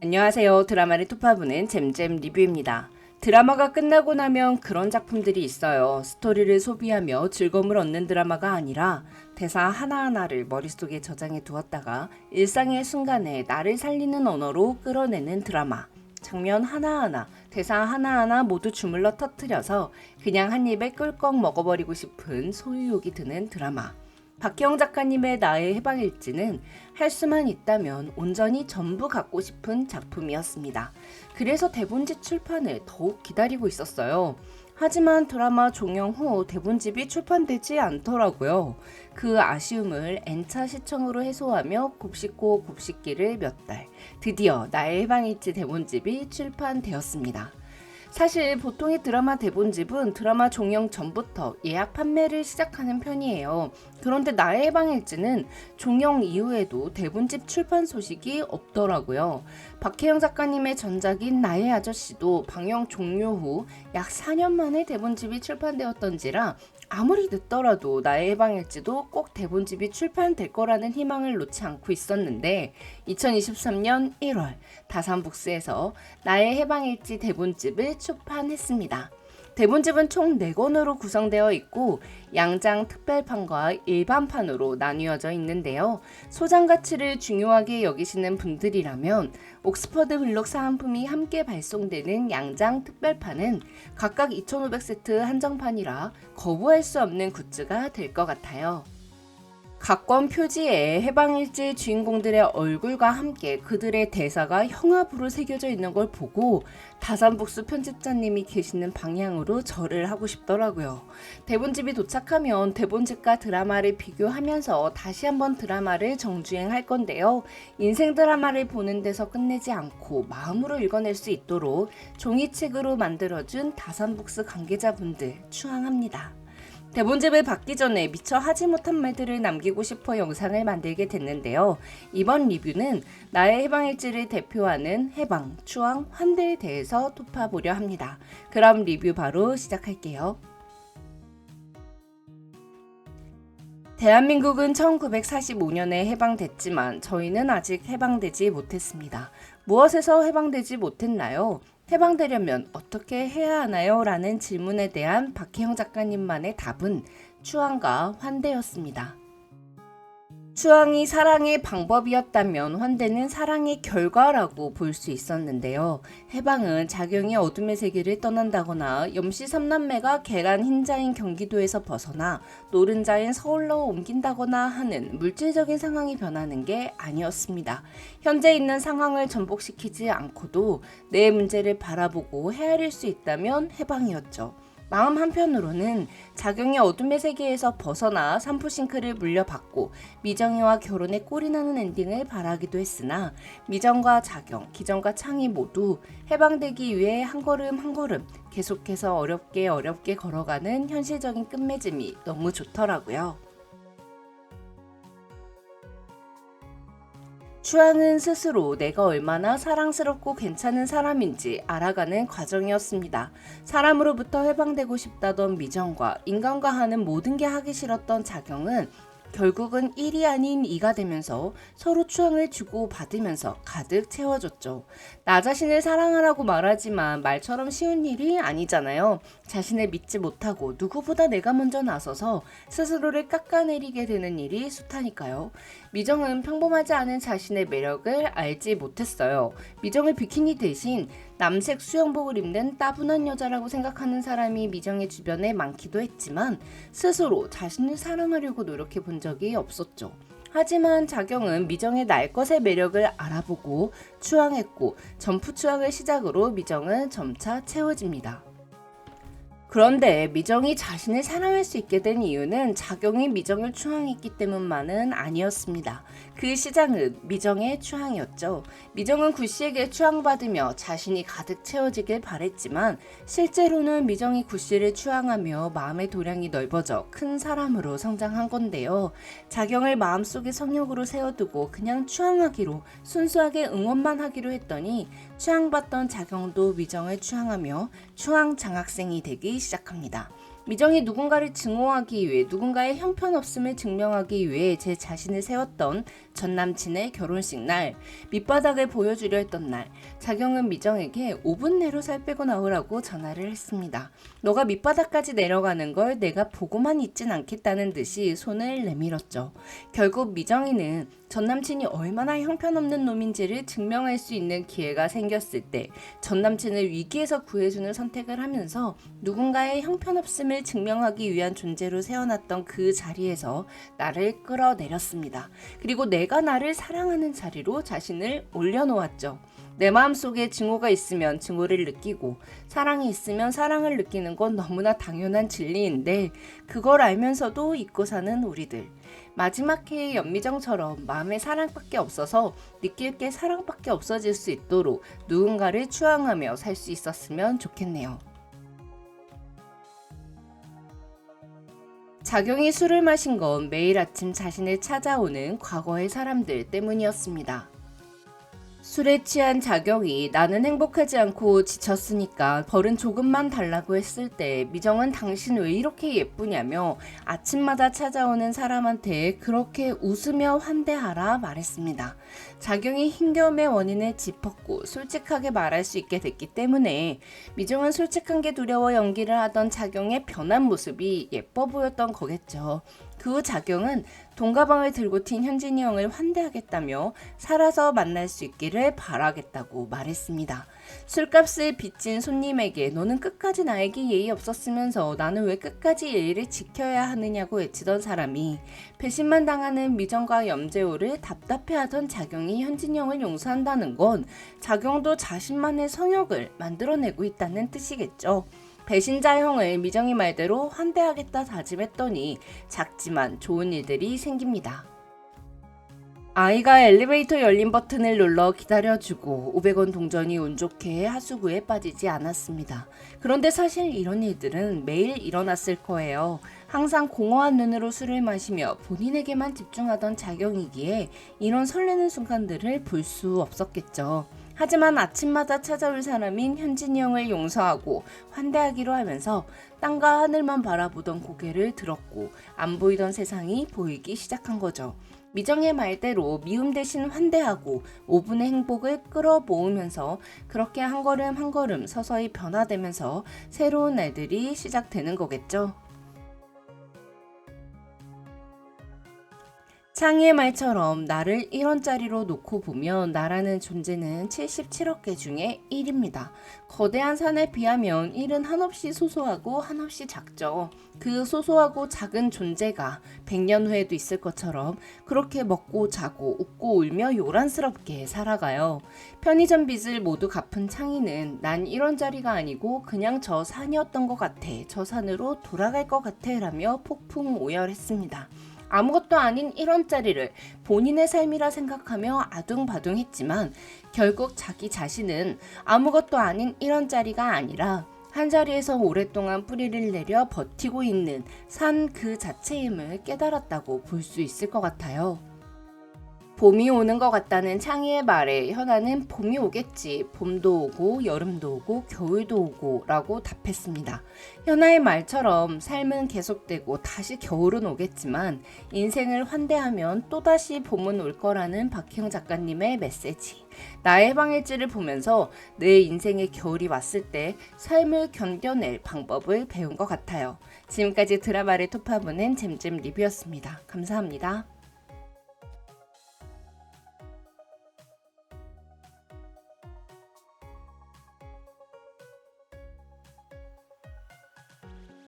안녕하세요. 드라마를 투파보는 잼잼 리뷰입니다. 드라마가 끝나고 나면 그런 작품들이 있어요. 스토리를 소비하며 즐거움을 얻는 드라마가 아니라 대사 하나하나를 머릿속에 저장해 두었다가 일상의 순간에 나를 살리는 언어로 끌어내는 드라마. 장면 하나하나, 대사 하나하나 모두 주물러 터뜨려서 그냥 한 입에 꿀꺽 먹어버리고 싶은 소유욕이 드는 드라마. 박혜영 작가님의 나의 해방일지는 할 수만 있다면 온전히 전부 갖고 싶은 작품이었습니다. 그래서 대본집 출판을 더욱 기다리고 있었어요. 하지만 드라마 종영 후 대본집이 출판되지 않더라고요. 그 아쉬움을 N차 시청으로 해소하며 곱씹고 곱씹기를 몇 달. 드디어 나의 해방일지 대본집이 출판되었습니다. 사실 보통의 드라마 대본집은 드라마 종영 전부터 예약 판매를 시작하는 편이에요. 그런데 나의 해방일지는 종영 이후에도 대본집 출판 소식이 없더라고요. 박혜영 작가님의 전작인 나의 아저씨도 방영 종료 후 약 4년 만에 대본집이 출판되었던지라 아무리 늦더라도 나의 해방일지도 꼭 대본집이 출판될 거라는 희망을 놓지 않고 있었는데 2023년 1월 다산북스에서 나의 해방일지 대본집을 출판했습니다. 대본집은 총 4권으로 구성되어 있고 양장 특별판과 일반판으로 나뉘어져 있는데요. 소장 가치를 중요하게 여기시는 분들이라면 옥스퍼드 블록 사은품이 함께 발송되는 양장 특별판은 각각 2,500세트 한정판이라 거부할 수 없는 굿즈가 될 것 같아요. 각 권 표지에 해방일지 주인공들의 얼굴과 함께 그들의 대사가 형압으로 새겨져 있는 걸 보고 다산북스 편집자님이 계시는 방향으로 절을 하고 싶더라고요. 대본집이 도착하면 대본집과 드라마를 비교하면서 다시 한번 드라마를 정주행할 건데요. 인생 드라마를 보는 데서 끝내지 않고 마음으로 읽어낼 수 있도록 종이책으로 만들어준 다산북스 관계자분들 추앙합니다. 대본집을 받기 전에 미처 하지 못한 말들을 남기고 싶어 영상을 만들게 됐는데요. 이번 리뷰는 나의 해방일지를 대표하는 해방, 추앙, 환대에 대해서 톱파보려 합니다. 그럼 리뷰 바로 시작할게요. 대한민국은 1945년에 해방됐지만 저희는 아직 해방되지 못했습니다. 무엇에서 해방되지 못했나요? 해방되려면 어떻게 해야 하나요? 라는 질문에 대한 박혜영 작가님만의 답은 추앙과 환대였습니다. 추앙이 사랑의 방법이었다면 환대는 사랑의 결과라고 볼 수 있었는데요. 해방은 자경이 어둠의 세계를 떠난다거나 염씨 삼남매가 계란 흰자인 경기도에서 벗어나 노른자인 서울로 옮긴다거나 하는 물질적인 상황이 변하는 게 아니었습니다. 현재 있는 상황을 전복시키지 않고도 내 문제를 바라보고 헤아릴 수 있다면 해방이었죠. 마음 한편으로는 자경이 어둠의 세계에서 벗어나 산푸싱크를 물려받고 미정이와 결혼에 꼴이 나는 엔딩을 바라기도 했으나 미정과 자경, 기정과 창이 모두 해방되기 위해 한 걸음 한 걸음 계속해서 어렵게 걸어가는 현실적인 끝맺음이 너무 좋더라고요. 추앙은 스스로 내가 얼마나 사랑스럽고 괜찮은 사람인지 알아가는 과정이었습니다. 사람으로부터 해방되고 싶다던 미정과 인간과 하는 모든 게 하기 싫었던 자경은 결국은 1이 아닌 2가 되면서 서로 추앙을 주고 받으면서 가득 채워줬죠. 나 자신을 사랑하라고 말하지만 말처럼 쉬운 일이 아니잖아요. 자신을 믿지 못하고 누구보다 내가 먼저 나서서 스스로를 깎아내리게 되는 일이 숱하니까요. 미정은 평범하지 않은 자신의 매력을 알지 못했어요. 미정을 비키니 대신 남색 수영복을 입는 따분한 여자라고 생각하는 사람이 미정의 주변에 많기도 했지만 스스로 자신을 사랑하려고 노력해 본 적이 없었죠. 하지만 자경은 미정의 날 것의 매력을 알아보고 추앙했고 점프 추앙을 시작으로 미정은 점차 채워집니다. 그런데 미정이 자신을 사랑할 수 있게 된 이유는 자경이 미정을 추앙했기 때문만은 아니었습니다. 그 시작은 미정의 추앙이었죠. 미정은 구씨에게 추앙받으며 자신이 가득 채워지길 바랬지만 실제로는 미정이 구씨를 추앙하며 마음의 도량이 넓어져 큰 사람으로 성장한 건데요. 자경을 마음속에 성역으로 세워두고 그냥 추앙하기로 순수하게 응원만 하기로 했더니 추앙받던 자경도 미정을 추앙하며 추앙 장학생이 되기 시작합니다. 미정이 누군가를 증오하기 위해 누군가의 형편없음을 증명하기 위해 제 자신을 세웠던 전 남친의 결혼식 날, 밑바닥을 보여주려 했던 날, 자경은 미정에게 5분 내로 살 빼고 나오라고 전화를 했습니다. 너가 밑바닥까지 내려가는 걸 내가 보고만 있진 않겠다는 듯이 손을 내밀었죠. 결국 미정이는 전 남친이 얼마나 형편없는 놈인지를 증명할 수 있는 기회가 생겼을 때 전 남친을 위기에서 구해주는 선택을 하면서 누군가의 형편없음을 증명하기 위한 존재로 세워놨던 그 자리에서 나를 끌어내렸습니다. 그리고 내가 나를 사랑하는 자리로 자신을 올려놓았죠. 내 마음속에 증오가 있으면 증오를 느끼고 사랑이 있으면 사랑을 느끼는 건 너무나 당연한 진리인데 그걸 알면서도 잊고 사는 우리들. 마지막 해의 연미정처럼 마음에 사랑밖에 없어서 느낄 게 사랑밖에 없어질 수 있도록 누군가를 추앙하며 살 수 있었으면 좋겠네요. 자경이 술을 마신 건 매일 아침 자신을 찾아오는 과거의 사람들 때문이었습니다. 술에 취한 자경이 나는 행복하지 않고 지쳤으니까 벌은 조금만 달라고 했을 때 미정은 당신 왜 이렇게 예쁘냐며 아침마다 찾아오는 사람한테 그렇게 웃으며 환대하라 말했습니다. 자경이 힘겨움의 원인을 짚었고 솔직하게 말할 수 있게 됐기 때문에 미정은 솔직한 게 두려워 연기를 하던 자경의 변한 모습이 예뻐 보였던 거겠죠. 그 후 자경은 돈가방을 들고 튄 현진이 형을 환대하겠다며 살아서 만날 수 있기를 바라겠다고 말했습니다. 술값을 빚진 손님에게 너는 끝까지 나에게 예의 없었으면서 나는 왜 끝까지 예의를 지켜야 하느냐고 외치던 사람이 배신만 당하는 미정과 염재호를 답답해하던 자경이 현진이 형을 용서한다는 건 자경도 자신만의 성역을 만들어내고 있다는 뜻이겠죠. 배신자 형을 미정이 말대로 환대하겠다 다짐했더니 작지만 좋은 일들이 생깁니다. 아이가 엘리베이터 열린 버튼을 눌러 기다려주고 500원 동전이 운 좋게 하수구에 빠지지 않았습니다. 그런데 사실 이런 일들은 매일 일어났을 거예요. 항상 공허한 눈으로 술을 마시며 본인에게만 집중하던 자경이기에 이런 설레는 순간들을 볼 수 없었겠죠. 하지만 아침마다 찾아올 사람인 현진이 형을 용서하고 환대하기로 하면서 땅과 하늘만 바라보던 고개를 들었고 안 보이던 세상이 보이기 시작한 거죠. 미정의 말대로 미움 대신 환대하고 5분의 행복을 끌어모으면서 그렇게 한 걸음 한 걸음 서서히 변화되면서 새로운 날들이 시작되는 거겠죠. 창희의 말처럼 나를 1원짜리로 놓고 보면 나라는 존재는 77억 개 중에 1입니다. 거대한 산에 비하면 1은 한없이 소소하고 한없이 작죠. 그 소소하고 작은 존재가 100년 후에도 있을 것처럼 그렇게 먹고 자고 웃고 울며 요란스럽게 살아가요. 편의점 빚을 모두 갚은 창희는 난 1원짜리가 아니고 그냥 저 산이었던 것 같아. 저 산으로 돌아갈 것 같아 라며 폭풍 오열했습니다. 아무것도 아닌 1원짜리를 본인의 삶이라 생각하며 아둥바둥했지만 결국 자기 자신은 아무것도 아닌 1원짜리가 아니라 한자리에서 오랫동안 뿌리를 내려 버티고 있는 산 그 자체임을 깨달았다고 볼 수 있을 것 같아요. 봄이 오는 것 같다는 창희의 말에 현아는 봄이 오겠지. 봄도 오고 여름도 오고 겨울도 오고 라고 답했습니다. 현아의 말처럼 삶은 계속되고 다시 겨울은 오겠지만 인생을 환대하면 또다시 봄은 올 거라는 박희영 작가님의 메시지. 나의 방일지를 보면서 내 인생의 겨울이 왔을 때 삶을 견뎌낼 방법을 배운 것 같아요. 지금까지 드라마를 토파보는 잼잼 리뷰였습니다. 감사합니다.